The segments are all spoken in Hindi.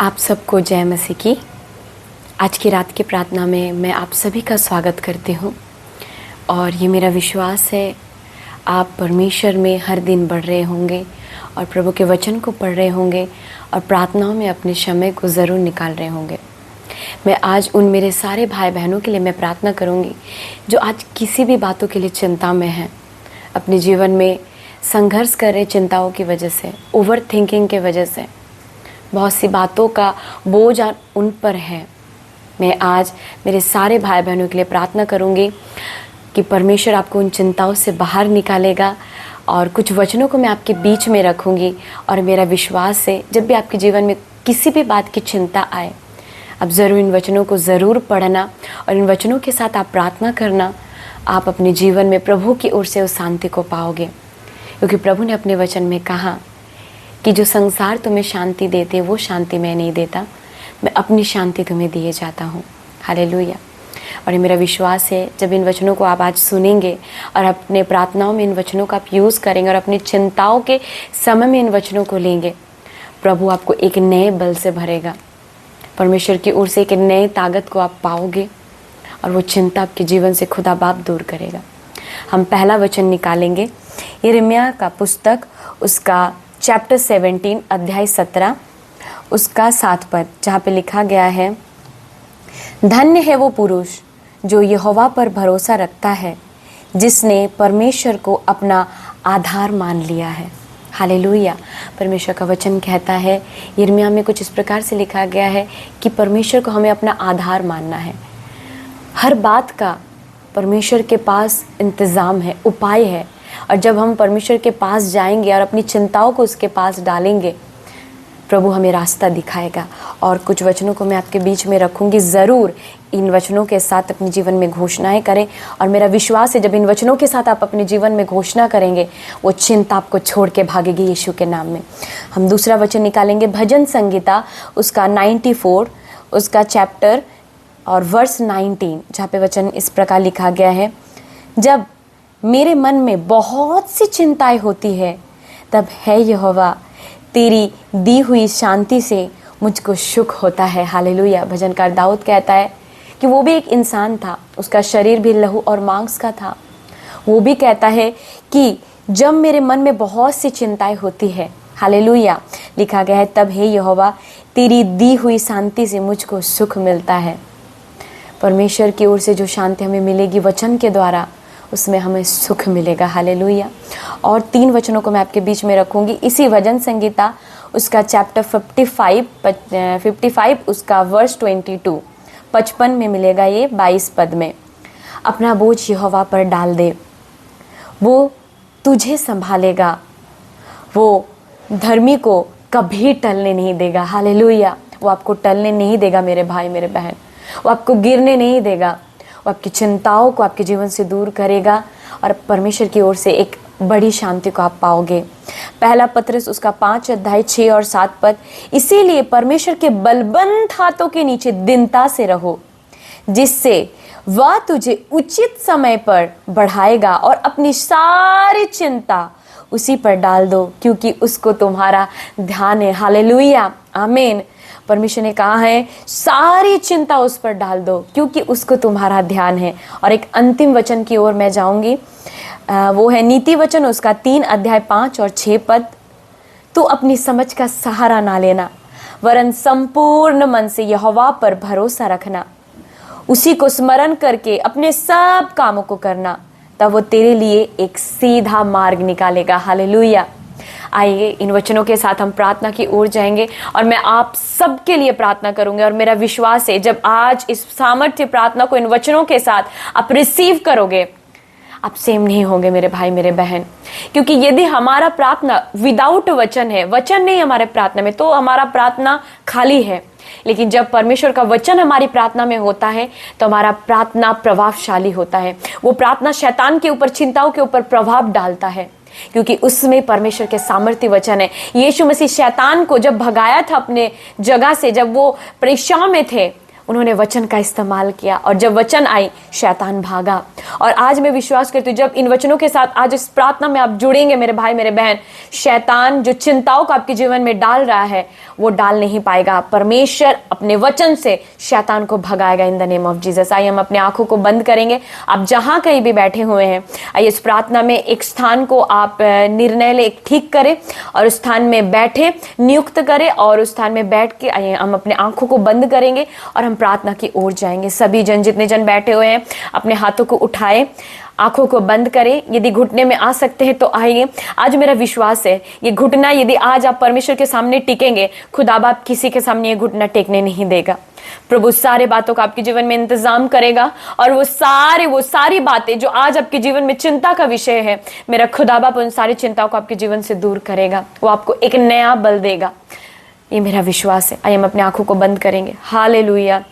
आप सबको जय मसीह की। आज की रात की प्रार्थना में मैं आप सभी का स्वागत करती हूँ और ये मेरा विश्वास है आप परमेश्वर में हर दिन बढ़ रहे होंगे और प्रभु के वचन को पढ़ रहे होंगे और प्रार्थनाओं में अपने समय को ज़रूर निकाल रहे होंगे। मैं आज उन मेरे सारे भाई बहनों के लिए मैं प्रार्थना करूँगी जो आज किसी भी बातों के लिए चिंता में हैं, अपने जीवन में संघर्ष कर रहे चिंताओं की वजह से, ओवर थिंकिंग के वजह से बहुत सी बातों का बोझ उन पर है। मैं आज मेरे सारे भाई बहनों के लिए प्रार्थना करूंगी कि परमेश्वर आपको उन चिंताओं से बाहर निकालेगा और कुछ वचनों को मैं आपके बीच में रखूंगी। और मेरा विश्वास है जब भी आपके जीवन में किसी भी बात की चिंता आए, आप ज़रूर इन वचनों को ज़रूर पढ़ना और इन वचनों के साथ आप प्रार्थना करना। आप अपने जीवन में प्रभु की ओर से उस शांति को पाओगे, क्योंकि प्रभु ने अपने वचन में कहा कि जो संसार तुम्हें शांति देते वो शांति मैं नहीं देता, मैं अपनी शांति तुम्हें दिए जाता हूँ। हालेलुया। और ये मेरा विश्वास है जब इन वचनों को आप आज सुनेंगे और अपने प्रार्थनाओं में इन वचनों का आप यूज़ करेंगे और अपनी चिंताओं के समय में इन वचनों को लेंगे, प्रभु आपको एक नए बल से भरेगा। परमेश्वर की ओर से एक नए ताकत को आप पाओगे और वो चिंता आपके जीवन से खुदा बाप दूर करेगा। हम पहला वचन निकालेंगे यिर्मयाह का पुस्तक, उसका चैप्टर 17 अध्याय 17 उसका 7 पद, जहाँ पे लिखा गया है, धन्य है वो पुरुष जो यहोवा पर भरोसा रखता है, जिसने परमेश्वर को अपना आधार मान लिया है। हालेलुया। परमेश्वर का वचन कहता है, यिर्मयाह में कुछ इस प्रकार से लिखा गया है कि परमेश्वर को हमें अपना आधार मानना है। हर बात का परमेश्वर के पास इंतज़ाम है, उपाय है। और जब हम परमेश्वर के पास जाएंगे और अपनी चिंताओं को उसके पास डालेंगे, प्रभु हमें रास्ता दिखाएगा। और कुछ वचनों को मैं आपके बीच में रखूंगी, ज़रूर इन वचनों के साथ अपने जीवन में घोषणाएं करें। और मेरा विश्वास है जब इन वचनों के साथ आप अपने जीवन में घोषणा करेंगे, वो चिंता आपको छोड़ के भागेगी यीशु के नाम में। हम दूसरा वचन निकालेंगे भजन संगीता, उसका 94 उसका चैप्टर और वर्स 19, जहाँ पे वचन इस प्रकार लिखा गया है, जब मेरे मन में बहुत सी चिंताएं होती है, तब है यहोवा तेरी दी हुई शांति से मुझको सुख होता है। हालेलुया। भजनकार दाऊद कहता है कि वो भी एक इंसान था, उसका शरीर भी लहू और मांस का था। वो भी कहता है कि जब मेरे मन में बहुत सी चिंताएं होती है, हालेलुया, लिखा गया है, तब है यहोवा तेरी दी हुई शांति से मुझको सुख मिलता है। परमेश्वर की ओर से जो शांति हमें मिलेगी वचन के द्वारा, उसमें हमें सुख मिलेगा। हालेलुया। और 3 वचनों को मैं आपके बीच में रखूंगी इसी भजन संगीता, उसका चैप्टर 55 उसका वर्स 22 55 में मिलेगा, ये 22 पद में, अपना बोझ यहोवा पर डाल दे, वो तुझे संभालेगा, वो धर्मी को कभी टलने नहीं देगा। हालेलुया। वो आपको टलने नहीं देगा मेरे भाई मेरे बहन, वो आपको गिरने नहीं देगा, वो आपकी चिंताओं को आपके जीवन से दूर करेगा और परमेश्वर की ओर से एक बड़ी शांति को आप पाओगे। पहला पत्रस, उसका 5 अध्याय 6 और 7 पद, इसीलिए परमेश्वर के बलबंद हाथों के नीचे दीनता से रहो, जिससे वह तुझे उचित समय पर बढ़ाएगा, और अपनी सारी चिंता उसी पर डाल दो, क्योंकि उसको तुम्हारा ध्यान है। हालेलुया, आमीन। परमेश्वर ने कहा है सारी चिंता उस पर डाल दो, क्योंकि उसको तुम्हारा ध्यान है। और एक अंतिम वचन की ओर मैं जाऊंगी, वो है नीति वचन, उसका 3 अध्याय 5 और 6 पद, तू अपनी समझ का सहारा ना लेना, वरन संपूर्ण मन से यहोवा पर भरोसा रखना, उसी को स्मरण करके अपने सब कामों को करना, तब वो तेरे लिए एक सीधा मार्ग निकालेगा। हालेलुया। आइए इन वचनों के साथ हम प्रार्थना की ओर जाएंगे और मैं आप सबके लिए प्रार्थना करूंगी। और मेरा विश्वास है जब आज इस सामर्थ्य प्रार्थना को इन वचनों के साथ आप रिसीव करोगे, आप सेम नहीं होंगे मेरे भाई मेरे बहन। क्योंकि यदि हमारा प्रार्थना विदाउट वचन है, वचन नहीं हमारे प्रार्थना में, तो हमारा प्रार्थना खाली है। लेकिन जब परमेश्वर का वचन हमारी प्रार्थना में होता है तो हमारा प्रार्थना प्रभावशाली होता है। वो प्रार्थना शैतान के ऊपर, चिंताओं के ऊपर प्रभाव डालता है, क्योंकि उसमें परमेश्वर के सामर्थ्य वचन है। यीशु मसीह शैतान को जब भगाया था अपने जगह से, जब वो परीक्षा में थे, उन्होंने वचन का इस्तेमाल किया और जब वचन आई शैतान भागा। और आज मैं विश्वास करती हूँ जब इन वचनों के साथ आज इस प्रार्थना में आप जुड़ेंगे मेरे भाई मेरे बहन, शैतान जो चिंताओं को आपके जीवन में डाल रहा है वो डाल नहीं पाएगा। परमेश्वर अपने वचन से शैतान को भगाएगा in the name of Jesus. आइए हम अपने आंखों को बंद करेंगे। आप जहां कहीं भी बैठे हुए हैं, आइए इस प्रार्थना में एक स्थान को आप निर्णय ले, ठीक करें और उस स्थान में बैठे, नियुक्त करें और उस स्थान में बैठ के आइए हम अपने आंखों को बंद करेंगे और हम प्रार्थना की ओर जाएंगे। सभी जन, जितने जन बैठे हुए हैं, अपने हाथों को उठाए, आंखों को बंद करें। यदि घुटने में आ सकते हैं तो आइए। आज मेरा विश्वास है ये घुटना, यदि आज आप परमेश्वर के सामने टिकेंगे, खुदा बाप किसी के सामने ये घुटना टेकने नहीं देगा। प्रभु सारे बातों का आपके जीवन में इंतजाम करेगा और वो सारी बातें जो आज आपके जीवन में चिंता का विषय है, मेरा खुदा बाप उन सारी चिंताओं को आपके जीवन से दूर करेगा। वो आपको एक नया बल देगा, ये मेरा विश्वास है। आइए हम अपने आंखों को बंद करेंगे। हालेलुया।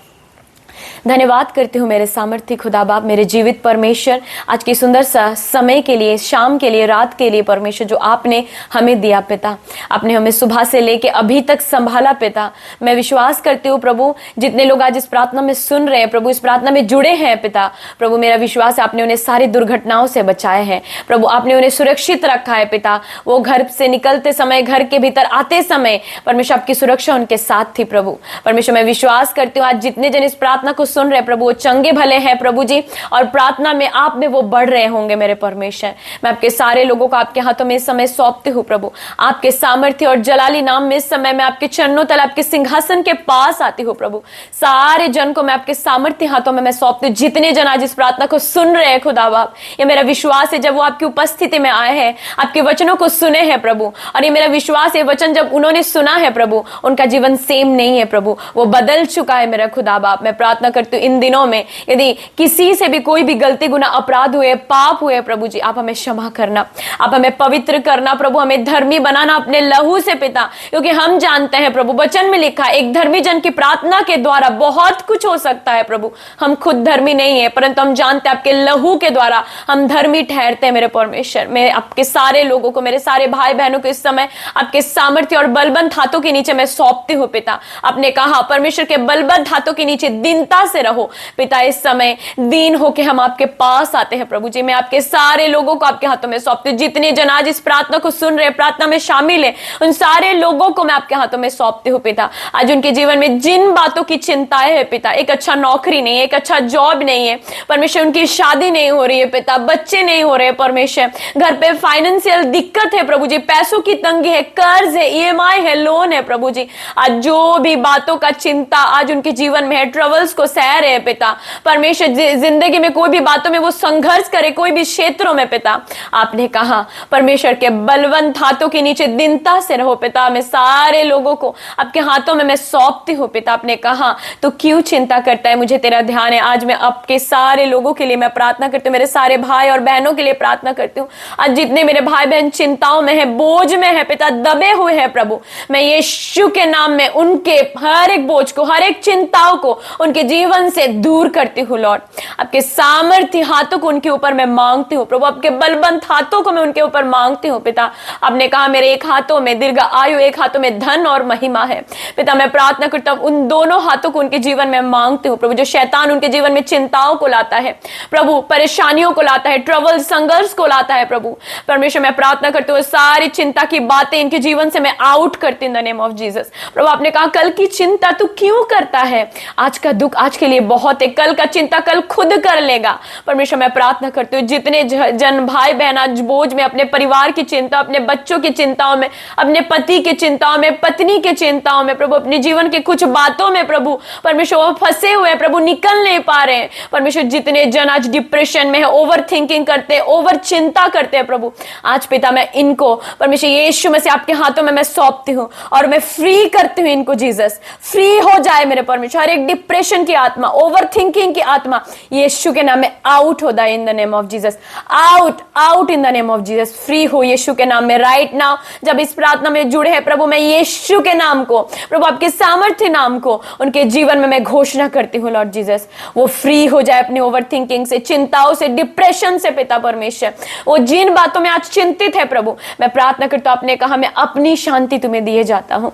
धन्यवाद करती हूँ मेरे सामर्थ्य खुदा बाप, मेरे जीवित परमेश्वर, आज की सुंदर सा समय के लिए, शाम के लिए, रात के लिए परमेश्वर जो आपने हमें दिया पिता। आपने हमें सुबह से लेके अभी तक संभाला पिता। मैं विश्वास करती हूँ प्रभु, जितने लोग आज इस प्रार्थना में सुन रहे हैं प्रभु, इस प्रार्थना में जुड़े हैं पिता, प्रभु मेरा विश्वास है आपने उन्हें सारी दुर्घटनाओं से बचाए हैं प्रभु। आपने उन्हें सुरक्षित रखा है पिता। वो घर से निकलते समय, घर के भीतर आते समय परमेश्वर आपकी सुरक्षा उनके साथ थी प्रभु। परमेश्वर मैं विश्वास करती हूँ आज जितने जन इस प्रार्थना को सुन रहे प्रभु, वो चंगे भले हैं प्रभु जी, और प्रार्थना में आप में वो बढ़ रहे होंगे मेरे परमेश्वर। मैं आपके सारे लोगों को आपके हाथों में इस समय सौंपती हूँ प्रभु। आपके सामर्थ्य और जलाली नाम में इस समय मैं आपके चरणों तले, आपके सिंहासन के पास आती हूँ प्रभु। सारे जन को मैं आपके सामर्थ्य हाथों में मैं सौंपती हूँ। जितने जन आज इस प्रार्थना को सुन रहे हैं खुदा बाप, ये मेरा विश्वास है जब वो आपकी उपस्थिति में आए हैं, आपके वचनों को सुने हैं प्रभु, और ये मेरा विश्वास है वचन जब उन्होंने सुना है प्रभु, उनका जीवन सेम नहीं है प्रभु, वो बदल चुका है मेरा खुदा बाप। मैं प्रार्थना करती हूँ इन दिनों में यदि किसी से भी कोई भी गलती, गुनाह, अपराध हुए, पाप हुए प्रभु जी, आप हमें क्षमा करना, आप हमें पवित्र करना प्रभु, हमें धर्मी बनाना अपने लहू से पिता, क्योंकि हम जानते हैं प्रभु, वचन में लिखा एक धर्मी जन की प्रार्थना के द्वारा बहुत कुछ हो सकता है प्रभु। हम खुद धर्मी नहीं है, परंतु हम जानते हैं आपके लहू के द्वारा हम धर्मी ठहरते हैं मेरे परमेश्वर। मैं आपके सारे लोगों को, मेरे सारे भाई बहनों को इस समय आपके सामर्थ्य और बलबंद हाथों के नीचे मैं सौंपती हूँ पिता। आपने कहा परमेश्वर के बलबंद हाथों के नीचे दीनता से रहो पिता। इस समय दीन होके हम आपके पास आते हैं प्रभु जी। मैं आपके सारे लोगों को आपके हाथों में सौंपती हूँ। जितने जन आज इस प्रार्थना को सुन रहे, प्रार्थना में शामिल है, उन सारे लोगों को मैं आपके हाथों में सौंपती हूँ पिता। आज उनके जीवन में जिन बातों की चिंताएं है पिता, एक अच्छा नौकरी नहीं है, एक अच्छा जॉब नहीं है परमेश्वर, उनकी शादी नहीं हो रही है पिता, बच्चे नहीं हो रहे परमेश्वर, घर पे फाइनेंशियल दिक्कत है प्रभु जी, पैसों की तंगी है, कर्ज है, ईएमआई है, लोन है प्रभु जी। आज जो भी बातों का चिंता आज उनके जीवन में है, ट्रबल्स को सह रहे हैं पिता परमेश्वर, जिंदगी में कोई भी बातों में वो संघर्ष करे, कोई भी क्षेत्रों में पिता, आपने कहा परमेश्वर के बलवंत हाथों के नीचे दीनता से रहो पिता। मैं सारे लोगों को आपके हाथों में मैं सौंपती हूँ पिता। आपने कहा तो क्यों चिंता करता है, मुझे तेरा ध्यान है। आज मैं आपके सारे लोगों के लिए मैं प्रार्थना करती हूँ, मेरे सारे भाई और बहनों के लिए प्रार्थना करती हूँ। आज जितने मेरे भाई बहन चिंताओं में है, बोझ में है पिता, दबे हुए हैं प्रभु, मैं यीशु के नाम में उनके हर एक बोझ को, हर एक चिंताओं को उनके जीवन से दूर करती हूँ लॉर्ड। आपके सामर्थ्य हाथों को उनके ऊपर मैं मांगती हूँ प्रभु, आपके बलबंत हाथों को मैं उनके ऊपर मांगती हूँ पिता। आपने कहा मेरे एक हाथों में दीर्घ आयु, एक हाथों में धन और महिमा है पिता। मैं प्रार्थना करता हूँ उन दोनों हाथों को उनके जीवन में मांगती हूँ प्रभु। जो शैतान उनके जीवन में चिंताओं को लाता है प्रभु, परेशानियों को लाता है, ट्रबल, संघर्ष को लाता है प्रभु परमेश्वर, मैं प्रार्थना करती हूँ सारी चिंता की बातें इनके जीवन से मैं आउट करती हूँ in the name of Jesus प्रभु। आपने कहा कल की चिंता तू क्यों करता है, आज का दुख आज के लिए बहुत है, कल का चिंता कल खुद कर लेगा परमेश्वर। मैं प्रार्थना करती हूँ जितने जन भाई बहन आज बोझ में, अपने परिवार की चिंता, अपने बच्चों की चिंताओं में, अपने पति की चिंताओं में, पत्नी की चिंताओं में प्रभु, अपने जीवन के कुछ बातों में प्रभु परमेश्वर वो फंसे हुए प्रभु, निकल नहीं पा रहे हैं परमेश्वर। जितने जन आज डिप्रेशन में है, ओवर थिंकिंग करते हैं, ओवर चिंता करते हैं प्रभु, आज पिता मैं इनको परमेश्वर यीशु मसीह आपके हाथों में मैं सौंपती हूँ और मैं फ्री करती हूँ इनको। जीसस फ्री हो जाए मेरे परमेश्वर, हर एक डिप्रेशन की आत्मा, ओवर थिंकिंग की आत्मा यीशु के नाम में आउट हो जाए इन the name of Jesus, out out in the name of Jesus. Free हो यीशु के नाम में राइट नाउ। जब इस प्रार्थना में जुड़े हैं प्रभु, मैं यीशु के नाम को प्रभु, आपके सामर्थ्य नाम को उनके जीवन में मैं घोषणा करती हूँ लॉर्ड जीसस, वो फ्री हो जाए अपनी ओवर थिंकिंग से, चिंताओं से, डिप्रेशन से पिता परमेश्वर। वो जिन बातों में आज चिंतित है प्रभु, मैं प्रार्थना करता हूँ, आपने कहा मैं अपनी शांति तुम्हें दिए जाता हूँ।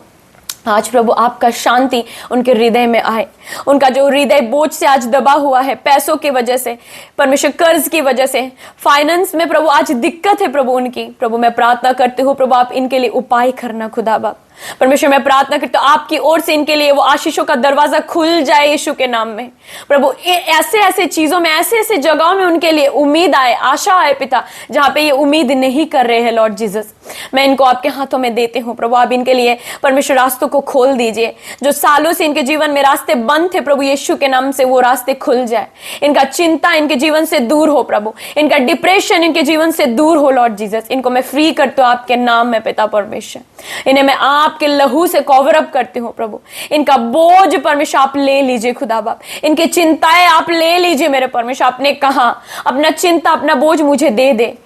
आज प्रभु आपका शांति उनके हृदय में आए। उनका जो हृदय बोझ से आज दबा हुआ है, पैसों की वजह से, परमेश्वर कर्ज की वजह से, फाइनेंस में प्रभु आज दिक्कत है प्रभु उनकी, प्रभु मैं प्रार्थना करती हूँ प्रभु आप इनके लिए उपाय करना खुदा बाप। परमेश्वर मैं प्रार्थना करती हूँ आपकी ओर से इनके लिए वो आशीषों का दरवाजा खुल जाए यीशु के नाम में। प्रभु ऐसे ऐसे चीजों में, ऐसे ऐसे जगहों में उनके लिए उम्मीद आए, आशा आए पिता, जहां पे ये उम्मीद नहीं कर रहे हैं लॉर्ड जीसस। मैं इनको आपके हाथों में देती हूँ प्रभु, आप इनके लिए परमेश्वर रास्तों को खोल दीजिए। जो सालों से इनके जीवन में रास्ते बंद थे प्रभु यीशु के नाम से वो रास्ते खुल जाए। इनका चिंता इनके जीवन से दूर हो प्रभु, इनका डिप्रेशन इनके जीवन से दूर हो लॉर्ड जीसस। इनको मैं फ्री करती हूँ आपके नाम में पिता परमेश्वर। इन्हें मैं आपके लहू से कवर अप करती हूँ प्रभु। इनका बोझ परमेश्वर आप ले लीजिए खुदा बाप, इनकी चिंताएं आप ले लीजिए मेरे परमेश्वर। आपने कहा अपना चिंता अपना बोझ मुझे दे दे,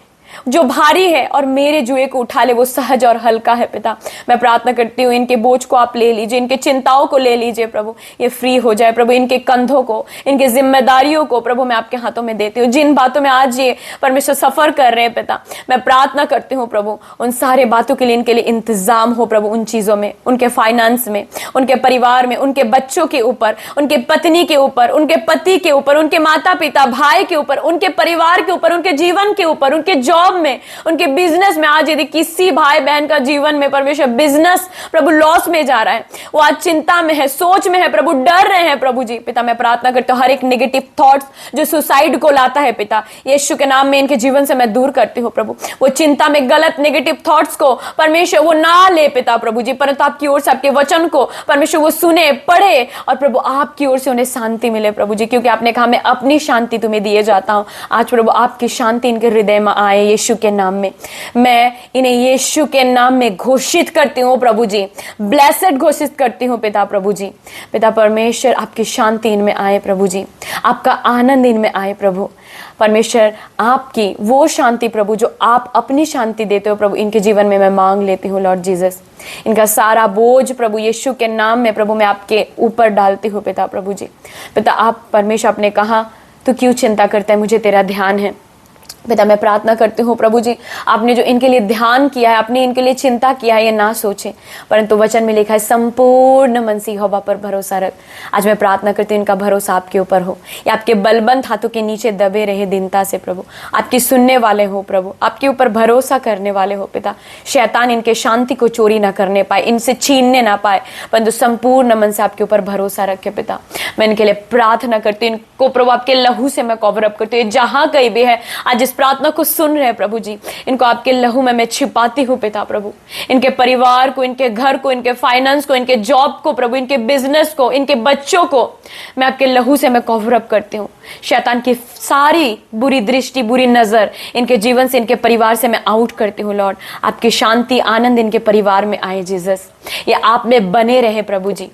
जो भारी है और मेरे जुए को उठा ले, वो सहज और हल्का है पिता। मैं प्रार्थना करती हूँ इनके बोझ को आप ले लीजिए, इनके चिंताओं को ले लीजिए प्रभु, ये फ्री हो जाए प्रभु। इनके कंधों को, इनके जिम्मेदारियों को प्रभु मैं आपके हाथों में देती हूँ। जिन बातों में आज ये परमेश्वर सफर कर रहे हैं पिता, मैं प्रार्थना करती हूँ प्रभु उन सारे बातों के लिए इनके लिए इंतजाम हो प्रभु, उन चीजों में, उनके फाइनेंस में, उनके परिवार में, उनके बच्चों के ऊपर, उनके पत्नी के ऊपर, उनके पति के ऊपर, उनके माता पिता भाई के ऊपर, उनके परिवार के ऊपर, उनके जीवन के ऊपर, उनके जॉब में, उनके बिजनेस में। आज यदि किसी भाई बहन का जीवन में परमेश्वर बिजनेस प्रभु लॉस में जा रहा है, वो आज चिंता में है, सोच में है प्रभु, डर रहे हैं प्रभु जी, पिता मैं प्रार्थना करती हूँ हर एक नेगेटिव थॉट्स जो सुसाइड को लाता है पिता, यीशु के नाम में इनके जीवन से मैं दूर करती हूँ प्रभु। वो चिंता में गलत नेगेटिव थॉट्स को परमेश्वर वो ना ले पिता प्रभु जी, परंतु आपकी ओर से आपके वचन को परमेश्वर वो सुने, पढ़े और प्रभु आपकी ओर से उन्हें शांति मिले प्रभु जी, क्योंकि आपने कहा मैं अपनी शांति तुम्हें दिए जाता हूँ। आज प्रभु आपकी शांति इनके हृदय में आए यीशु के नाम में। मैं इन्हें यीशु के नाम में घोषित करती हूँ प्रभु जी, ब्लेसेड घोषित करती हूँ पिता प्रभु जी। पिता परमेश्वर आपकी शांति इनमें आए प्रभु जी, आपका आनंद इनमें आए प्रभु परमेश्वर। आपकी वो शांति प्रभु जो आप अपनी शांति देते हो प्रभु, इनके जीवन में मैं मांग लेती हूँ लॉर्ड जीसस। इनका सारा बोझ प्रभु यीशु के नाम में प्रभु मैं आपके ऊपर डालती हूँ पिता प्रभु जी। पिता आप परमेश्वर आपने कहा तू क्यों चिंता करता है, मुझे तेरा ध्यान है। पिता मैं प्रार्थना करती हूँ प्रभु जी, आपने जो इनके लिए ध्यान किया है, आपने इनके लिए चिंता किया है, ये ना सोचे, परंतु वचन में लिखा है संपूर्ण मन से यहोवा पर भरोसा रख। आज मैं प्रार्थना करती हूँ इनका भरोसा आपके ऊपर हो, ये आपके बलबंद हाथों के नीचे दबे रहे दीनता से प्रभु, आपकी सुनने वाले हो प्रभु, आपके ऊपर भरोसा करने वाले हो पिता। शैतान इनके शांति को चोरी ना करने पाए, इनसे छीनने ना पाए, परंतु संपूर्ण मन से आपके ऊपर भरोसा रखे पिता। मैं इनके लिए प्रार्थना करती हूँ, इनको प्रभु आपके लहू से मैं कवर अप करती हूँ। जहां कहीं भी है आज इस प्रार्थना को सुन रहे हैं प्रभु जी, इनको आपके लहू में मैं छिपाती हूँ पिता प्रभु। इनके परिवार को, इनके घर को, इनके फाइनेंस को, इनके जॉब को प्रभु, इनके बिजनेस को, इनके बच्चों को मैं आपके लहू से मैं कवर अप करती हूँ। शैतान की सारी बुरी दृष्टि, बुरी नजर इनके जीवन से, इनके परिवार से मैं आउट करती हूँ लॉर्ड। आपकी शांति आनंद इनके परिवार में आए जीसस, ये आप में बने रहे प्रभु जी।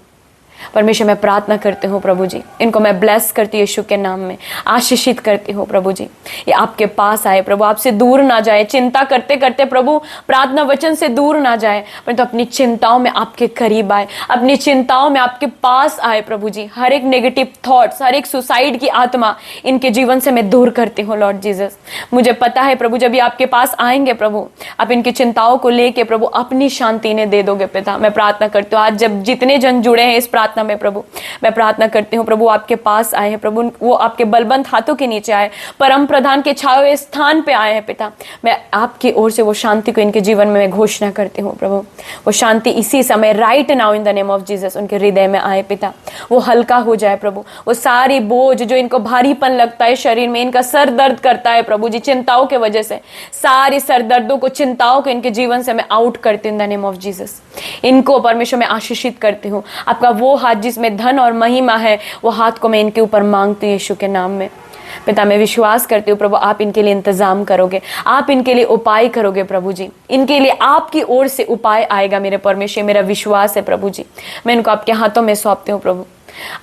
परमेश्वर मैं प्रार्थना करती हूँ प्रभु जी, इनको मैं ब्लेस करती हूँ यीशु के नाम में, आशीषित करती हूँ प्रभु जी। ये आपके पास आए प्रभु, आपसे दूर ना जाए, चिंता करते करते प्रभु प्रार्थना वचन से दूर ना जाए, परंतु अपनी चिंताओं में आपके करीब आए, अपनी चिंताओं में आपके पास आए प्रभु जी। हर एक नेगेटिव थॉट्स, हर एक सुसाइड की आत्मा इनके जीवन से मैं दूर करती हूँ लॉर्ड जीसस। मुझे पता है प्रभु जब ये आपके पास आएंगे प्रभु, आप इनकी चिंताओं को लेके प्रभु अपनी शांति इन्हें दे दोगे पिता। मैं प्रार्थना करती हूँ आज जब जितने जन जुड़े हैं इस प्रार्थना में प्रभु, मैं प्रार्थना करती हूँ प्रभु आपके पास आए हैं प्रभु, वो आपके बलबंद हाथों के नीचे आए, परम प्रधान के छाए हुए स्थान पे आए हैं पिता। मैं आपकी ओर से वो शांति को इनके जीवन में मैं घोषणा करती हूँ प्रभु। वो शांति इसी समय right now in the name of Jesus उनके हृदय में आए पिता, वो हल्का हो जाए प्रभु। वो सारी बोझ जो इनको भारीपन लगता है शरीर में, इनका सर दर्द करता है प्रभु जी चिंताओं के वजह से, सारी सर दर्दों को, चिंताओं को इनके जीवन से मैं आउट करती हूँ in the name of Jesus. इनको परमेश्वर मैं आशीषित करती हूँ। आपका वो हाथ जिसमें धन और महिमा है, वो हाथ को मैं इनके ऊपर मांगती हूँ यीशु के नाम में। पिता मैं विश्वास करती हूँ प्रभु आप इनके लिए इंतजाम करोगे, आप इनके लिए उपाय करोगे प्रभु जी। इनके लिए आपकी ओर से उपाय आएगा मेरे परमेश्वर, मेरा विश्वास है प्रभु जी। मैं इनको आपके हाथों में सौंपती हूँ प्रभु,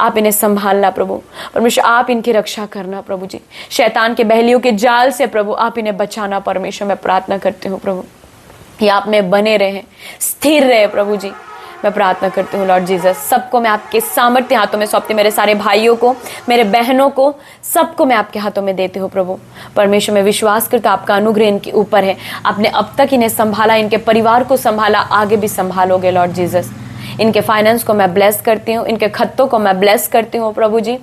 आप इन्हें संभालना प्रभु परमेश्वर, आप इनकी रक्षा करना प्रभु जी। शैतान के बहलियों के जाल से प्रभु आप इन्हें बचाना परमेश्वर। मैं प्रार्थना करती हूँ प्रभु ये आप में बने रहे, स्थिर रहे प्रभु जी। मैं प्रार्थना करती हूँ लॉर्ड जीसस, सबको मैं आपके सामर्थ्य हाथों में सौंपती, मेरे सारे भाइयों को, मेरे बहनों को, सबको मैं आपके हाथों में देती हूँ प्रभु परमेश्वर। मैं विश्वास करता आपका अनुग्रह इनके ऊपर है। आपने अब तक इन्हें संभाला, इनके परिवार को संभाला, आगे भी संभालोगे लॉर्ड जीसस। इनके फाइनेंस को मैं ब्लेस करती हूँ, इनके खत्तों को मैं ब्लेस करती हूँ प्रभु जी।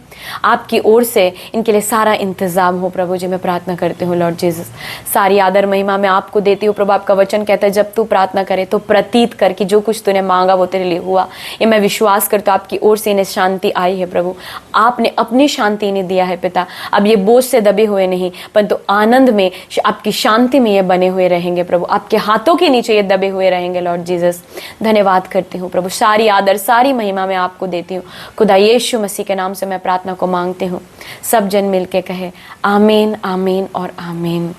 आपकी ओर से इनके लिए सारा इंतजाम हो प्रभु जी, मैं प्रार्थना करती हूँ लॉर्ड जीसस। सारी आदर महिमा मैं आपको देती हूँ प्रभु। आपका वचन कहता है जब तू प्रार्थना करे तो प्रतीत कर कि जो कुछ तूने मांगा वो तेरे लिए हुआ। ये मैं विश्वास करता हूँ आपकी ओर से इन्हें शांति आई है प्रभु। आपने अपनी शांति इन्हें दिया है पिता। अब ये बोझ से दबे हुए नहीं परंतु आनंद में, आपकी शांति में ये बने हुए रहेंगे प्रभु। आपके हाथों के नीचे ये दबे हुए रहेंगे लॉर्ड जीसस। धन्यवाद करती हूँ प्रभु। सारी आदर सारी महिमा मैं आपको देती हूँ। खुदा यीशु मसीह के नाम से मैं प्रार्थना को मांगती हूँ। सब जन मिलके कहे आमीन, आमीन और आमीन।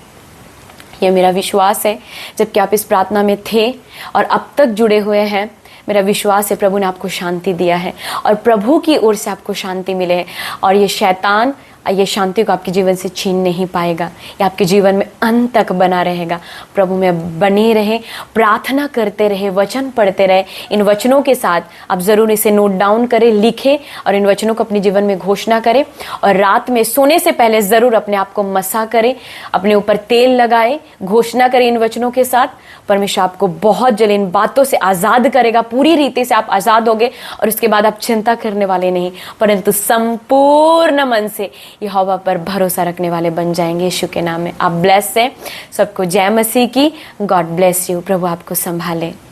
ये मेरा विश्वास है जबकि आप इस प्रार्थना में थे और अब तक जुड़े हुए हैं, मेरा विश्वास है प्रभु ने आपको शांति दिया है और प्रभु की ओर से आपको शांति मिले है। और ये शैतान ये शांति को आपके जीवन से छीन नहीं पाएगा, ये आपके जीवन में अंत तक बना रहेगा। प्रभु में बने रहे, प्रार्थना करते रहे, वचन पढ़ते रहे। इन वचनों के साथ आप ज़रूर इसे नोट डाउन करें, लिखें और इन वचनों को अपने जीवन में घोषणा करें। और रात में सोने से पहले ज़रूर अपने आप को मसा करें, अपने ऊपर तेल लगाए, घोषणा करें इन वचनों के साथ। परमेश्वर आपको बहुत जल्द इन बातों से आज़ाद करेगा, पूरी रीति से आप आज़ाद होगे और उसके बाद आप चिंता करने वाले नहीं परंतु संपूर्ण मन से यहोवा पर भरोसा रखने वाले बन जाएंगे। यीशु के नाम में आप ब्लेस हैं। सबको जय मसीह की। God bless you. प्रभु आपको संभाले।